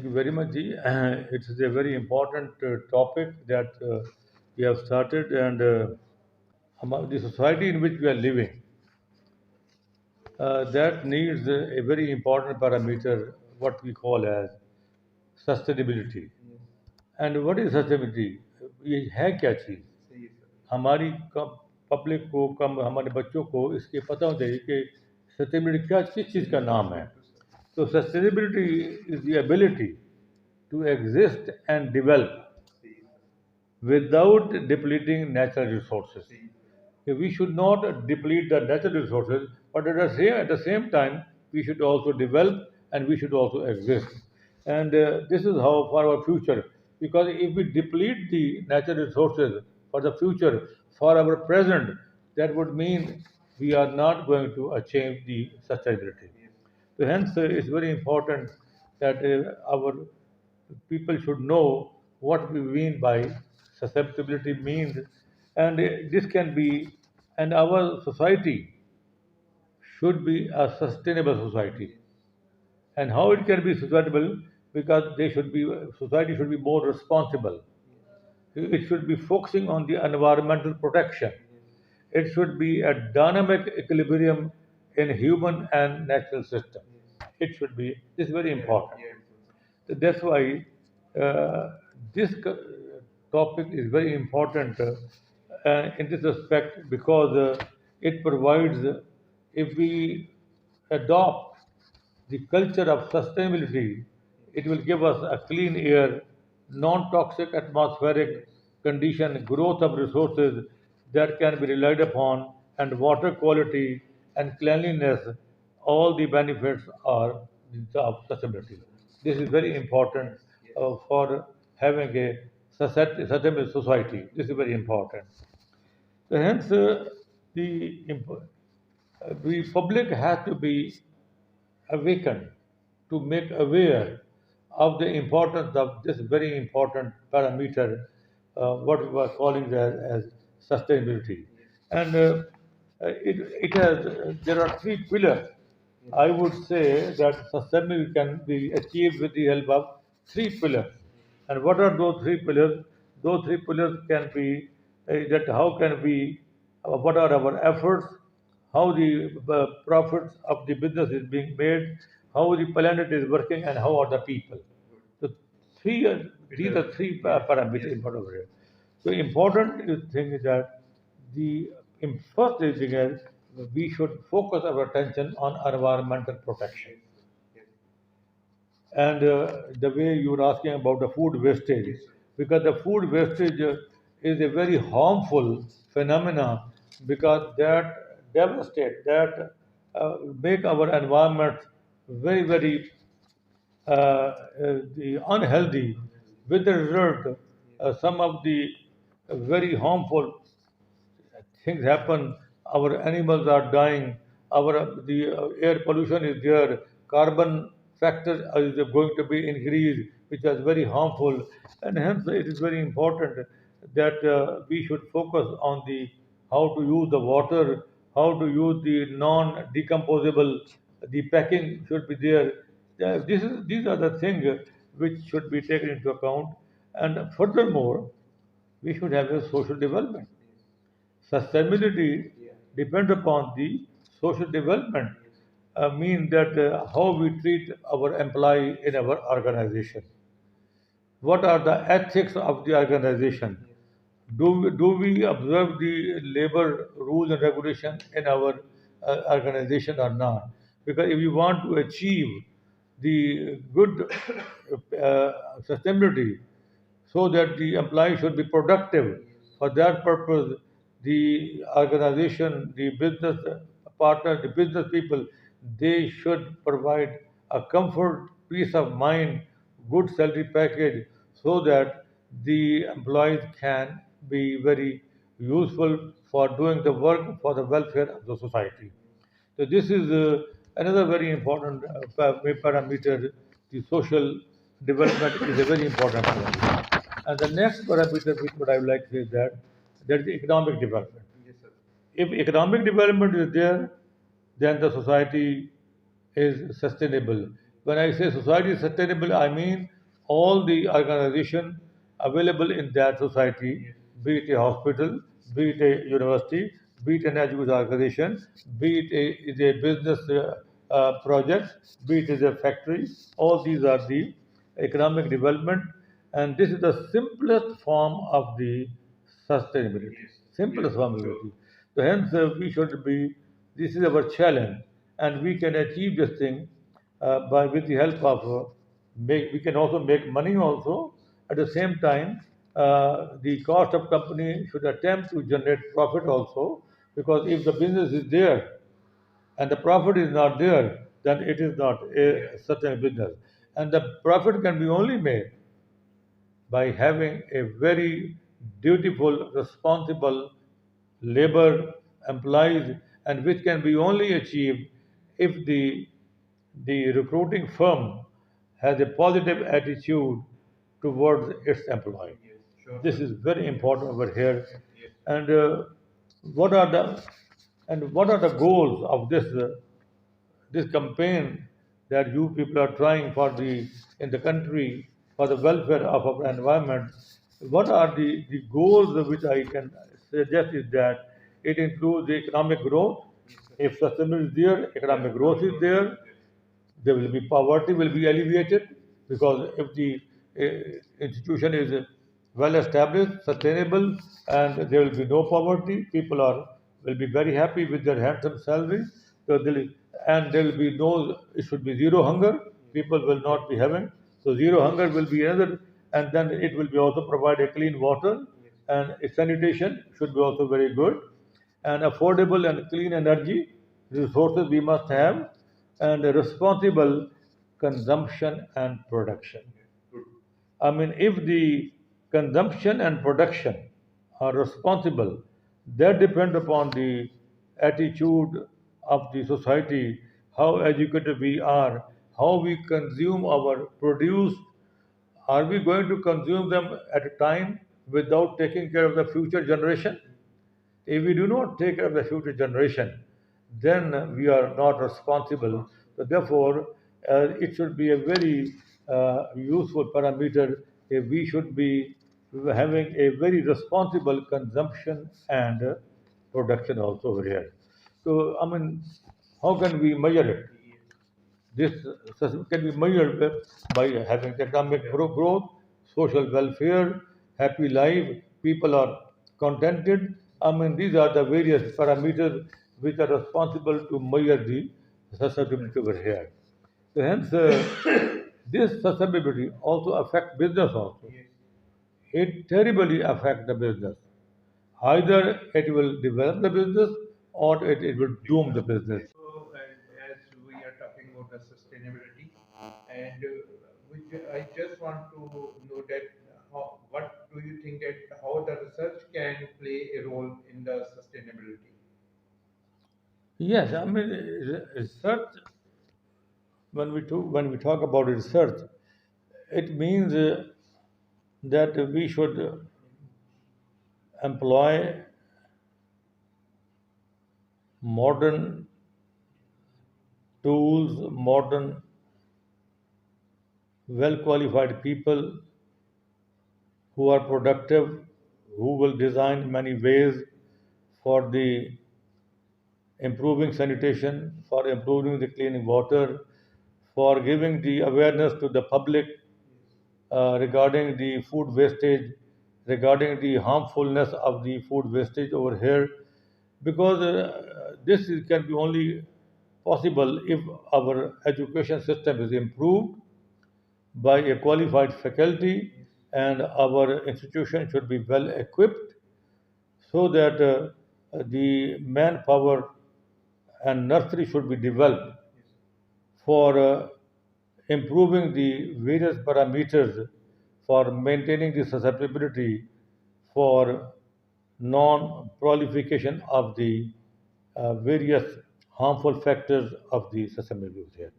Thank you very much, Ji. It is a very important topic that we have started, and the society in which we are living that needs a very important parameter, what we call as sustainability. And what is sustainability? ये है क्या चीज़? हमारी public को कम हमारे बच्चों को इसके पता होना चाहिए कि सस्टेनेबिलिटी क्या किस चीज़ का नाम है. So sustainability is the ability to exist and develop without depleting natural resources. Okay, we should not deplete the natural resources, but at the same time, we should also develop and we should also exist. And this is how for our future, because if we deplete the natural resources for the future, for our present, that would mean we are not going to achieve the sustainability. So hence, it's very important that our people should know what we mean by susceptibility means, and this can be, and our society should be a sustainable society. And how it can be sustainable? Because society should be more responsible. It should be focusing on the environmental protection. It should be a dynamic equilibrium in human and natural system. It should be. This is very important. That's why uh, this topic is very important in this respect because it provides, if we adopt the culture of sustainability, it will give us a clean air, non toxic atmospheric condition, growth of resources that can be relied upon, and water quality and cleanliness. All the benefits are of sustainability. This is very important for having a sustainable society. This is very important. So hence, the, imp- the public has to be awakened to make aware of the importance of this very important parameter, what we were calling as sustainability. And it has, there are three pillars. I would say that sustainability can be achieved with the help of three pillars. And what are those three pillars? Those three pillars can be that how can we, what are our efforts, how the profits of the business is being made, how the planet is working, and how are the people. So three, these are three parameters important over here. So important thing is that the first thing is we should focus our attention on environmental protection. And the way you were asking about the food wastage, because the food wastage is a very harmful phenomena because that devastate, that make our environment very, very the unhealthy, with the result some of the very harmful things happen. Our animals are dying. Our the air pollution is there. Carbon factor is going to be increased, which is very harmful. And hence, it is very important that we should focus on the how to use the water, how to use the non-decomposable. The packing should be there. These are the things which should be taken into account. And furthermore, we should have a social development. Sustainability depends upon the social development. Mean that how we treat our employee in our organization. What are the ethics of the organization? Do we observe the labor rules and regulations in our organization or not? Because if you want to achieve the good sustainability, so that the employee should be productive. For that purpose, the organization, the business partner, the business people, they should provide a comfort, peace of mind, good salary package, so that the employees can be very useful for doing the work for the welfare of the society. So this is another very important parameter. The social development is a very important parameter. And the next parameter which what I would like to say is that there is economic development. If economic development is there, then the society is sustainable. When I say society is sustainable, I mean all the organization available in that society, be it a hospital, be it a university, be it an education organization, be it is a business project, be it is a factory. All these are the economic development, and this is the simplest form of the sustainability. Simplest form of sustainability. So hence we should be. This is our challenge, and we can achieve this thing by with the help of make. We can also make money also. At the same time, the cost of company should attempt to generate profit also, because if the business is there and the profit is not there, then it is not a certain business. And the profit can be only made by having a very dutiful, responsible labor employees, and which can be only achieved if the recruiting firm has a positive attitude towards its employee. This is very important over here. And what are the what are the goals of this campaign that you people are trying for the in the country for the welfare of our environment? What are the goals which I can suggest is that it includes the economic growth. If sustainability is there, economic growth is there will be poverty will be alleviated, because if the institution is well established, sustainable, and there will be no poverty, people are will be very happy with their handsome salary. So and there will be no, it should be zero hunger. People will not be having. So zero hunger will be another, and then it will be also provide a clean water, and sanitation should be also very good, and affordable and clean energy resources we must have, and a responsible consumption and production. I mean, if the consumption and production are responsible, that depend upon the attitude of the society, how educated we are, how we consume our produce. Are we going to consume them at a time without taking care of the future generation? If we do not take care of the future generation, then we are not responsible. So therefore, it should be a very useful parameter. If we should be having a very responsible consumption and production also over here. So I mean, how can we measure it? This can be measured by having economic growth, social welfare, happy life, people are contented. I mean, these are the various parameters which are responsible to measure the sustainability over here. So hence, this sustainability also affects business also. It terribly affects the business. Either it will develop the business or it will doom the business. So, as we are talking about the sustainability, and I just want to know that what do you think that how the research can play a role in the sustainability? Yes, I mean, research, when we talk about research, it means that we should employ modern tools, modern, well qualified people who are productive, who will design many ways for the improving sanitation, for improving the cleaning water, for giving the awareness to the public regarding the food wastage, regarding the harmfulness of the food wastage over here, because can be only possible if our education system is improved by a qualified faculty, and our institution should be well equipped so that the manpower and nursery should be developed for improving the various parameters for maintaining the susceptibility for non-proliferation of the various harmful factors of the susceptibility here.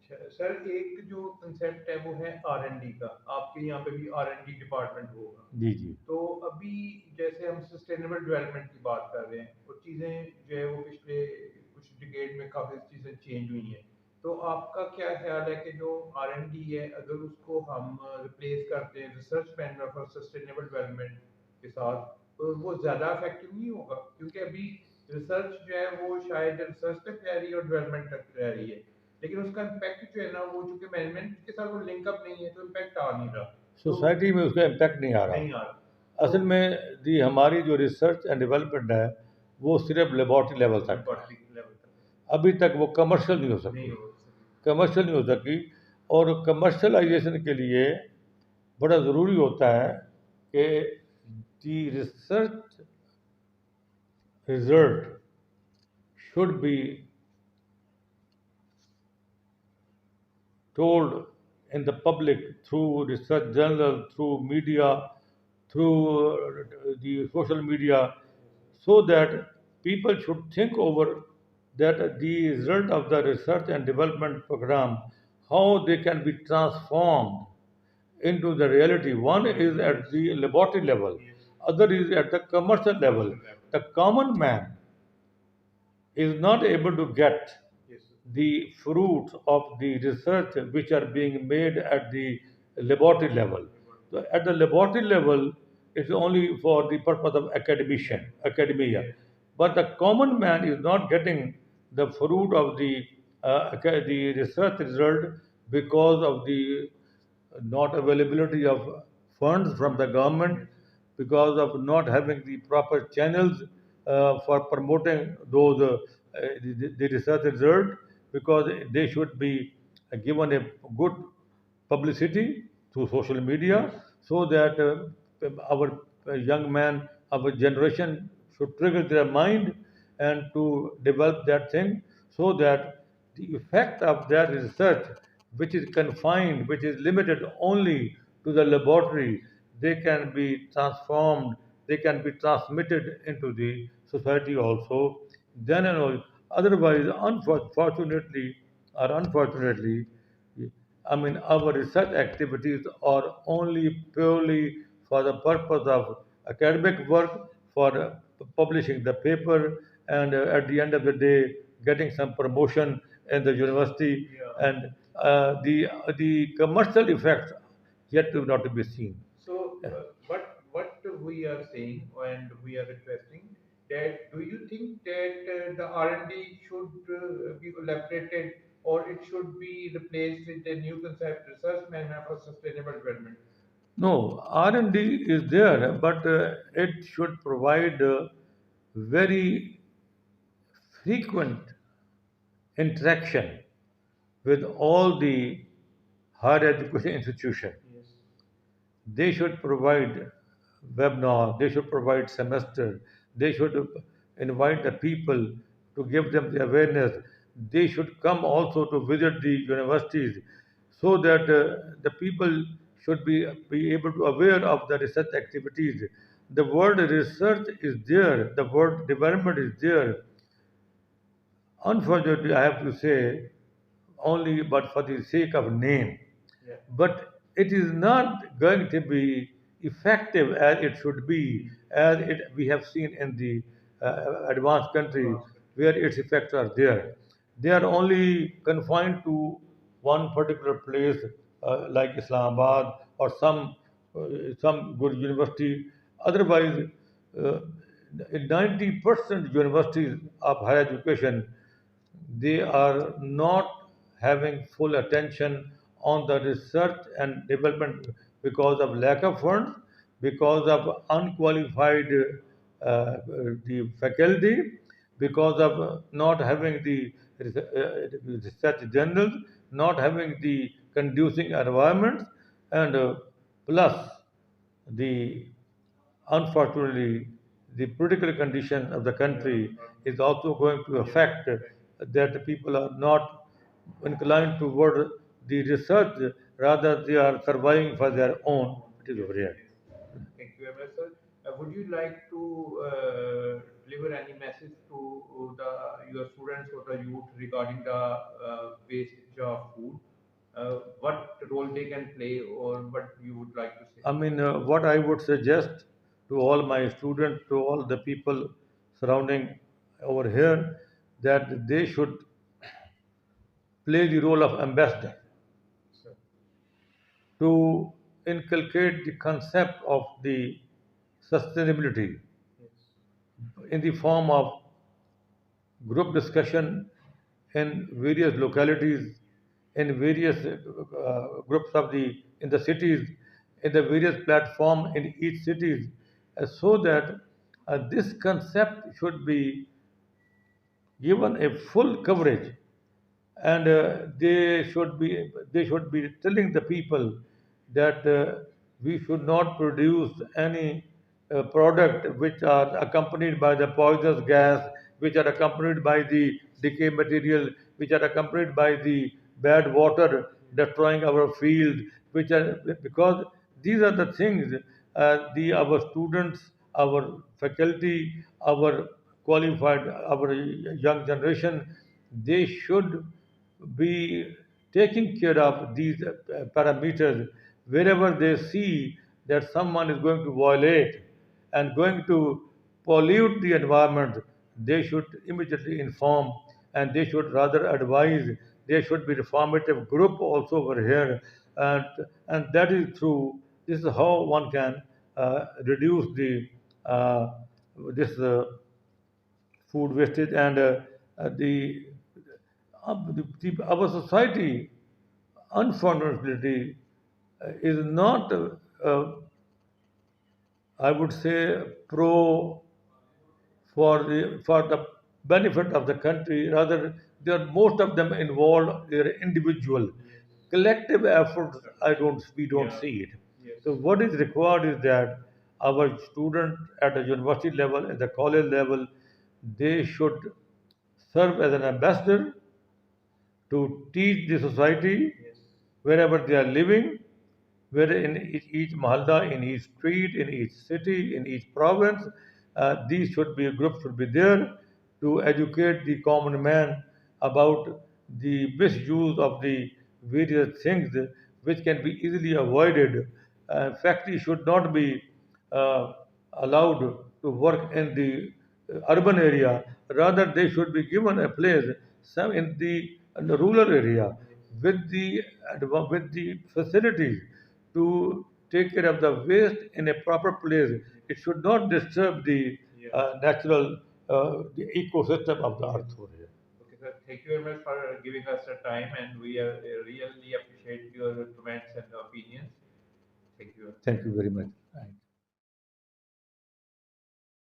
अच्छा sir एक जो concept है वो है R&D का आपके यहाँ पे भी R&D डिपार्टमेंट होगा जी जी तो अभी जैसे हम सस्टेनेबल डेवलपमेंट की बात कर रहे हैं और चीज़ें जो है वो पिछले कुछ डिकेड में काफ़ी चीज़ें चेंज हुई हैं तो आपका क्या ख्याल है कि जो R&D है, अगर उसको हम रिप्लेस करते हैं research panel for sustainable development के साथ, तो वो ज़्यादा इफेक्टिव नहीं होगा? क्योंकि अभी रिसर्च जो है वो शायद रिसर्च तक रह रही है और डेवलपमेंट तक रह रही है, लेकिन उसका इम्पैक्ट जो है ना, वो चूंकि मैनेजमेंट के साथ वो लिंकअप नहीं है, तो इम्पैक्ट आ नहीं रहा। तो सोसाइटी में उसका इम्पैक्ट नहीं आ नहीं रहा। आ रहा। तो असल में हमारी जो रिसर्च एंड डेवलपमेंट है वो सिर्फ लेबॉर्ट्री लेवल तक है। लेबोरेटरी लेवल तक अभी तक वो कमर्शियल नहीं हो नहीं सकी। हो सकी। कमर्शियल नहीं हो सकी। और कमर्शलाइजेशन के लिए बड़ा ज़रूरी होता है कि the research result should be told in the public through research journal, through media, through the social media, so that people should think over that the result of the research and development program, how they can be transformed into the reality. One is at the laboratory level, Yes. other is at the commercial level. Commercial level. The common man is not able to get Yes. the fruits of the research which are being made at the laboratory level. So at the laboratory level, it's only for the purpose of academia. But the common man is not getting the fruit of the research result because of the not availability of funds from the government, because of not having the proper channels for promoting those the research result, because they should be given a good publicity through social media, so that our young man, our generation should trigger their mind and to develop that thing, so that the effect of that research, which is confined, which is limited only to the laboratory, they can be transformed, they can be transmitted into the society also. Then, otherwise, unfortunately, I mean, our research activities are only purely for the purpose of academic work, for publishing the paper, and at the end of the day, getting some promotion in the university, Yeah. and the commercial effects yet to not to be seen. So, Yeah. what we are saying and we are requesting that, do you think that the R&D should be elaborated, or it should be replaced with a new concept, research management for sustainable development? No, R&D is there, but it should provide very frequent interaction with all the higher education institutions. Yes. They should provide webinar, they should provide semester, they should invite the people to give them the awareness. They should come also to visit the universities, so that the people should be able to aware of the research activities. The word research is there, the word development is there. Unfortunately, I have to say, only but for the sake of name. Yeah. But it is not going to be effective as it should be, as we have seen in the advanced countries where its effects are there. They are only confined to one particular place, like Islamabad or some good university. Otherwise, uh, 90% universities of higher education, they are not having full attention on the research and development because of lack of funds, because of unqualified the faculty, because of not having the research journals, not having the conducive environments, and plus the unfortunately, the political condition of the country is also going to affect that the people are not inclined toward the research, rather they are surviving for their own. It is Yes, over here. yes. Thank you very much, sir. Would you like to deliver any message to your students or the youth regarding the wastage of food? What role they can play, or what you would like to say? I mean, what I would suggest to all my students, to all the people surrounding over here, that they should play the role of ambassador Sir. to inculcate the concept of the sustainability Yes. in the form of group discussion in various localities, in various groups of the in the cities, in the various platform in each cities, so that this concept should be given a full coverage, and they should be telling the people that we should not produce any product which are accompanied by the poisonous gas, which are accompanied by the decay material, which are accompanied by the bad water destroying our field, which are because these are the things the our students, our faculty, our qualified, our young generation, they should be taking care of these parameters wherever they see that someone is going to violate and going to pollute the environment. They should immediately inform, and they should rather advise. There should be reformative group also over here, and and that is through. This is how one can reduce the this food wastage, and our society, unfortunately, is not, I would say, pro for the benefit of the country. Rather, they are most of them involved. They are individual, Yes. collective efforts. We don't Yeah. see it. Yes. So what is required is that our student at the university level, at the college level, they should serve as an ambassador to teach the society Yes. wherever they are living, where in each mahalla, in each street, in each city, in each province, these should be groups should be there to educate the common man about the misuse of the various things which can be easily avoided. Factories should not be uh, allowed to work in the urban area. Rather, they should be given a place some in the rural area Yes. with the facilities to take care of the waste in a proper place. It should not disturb the Yeah. natural the ecosystem of the earth over here. Okay, sir. Thank you very much for giving us the time, and we are, really appreciate your comments and opinions. Thank you. Thank you very much.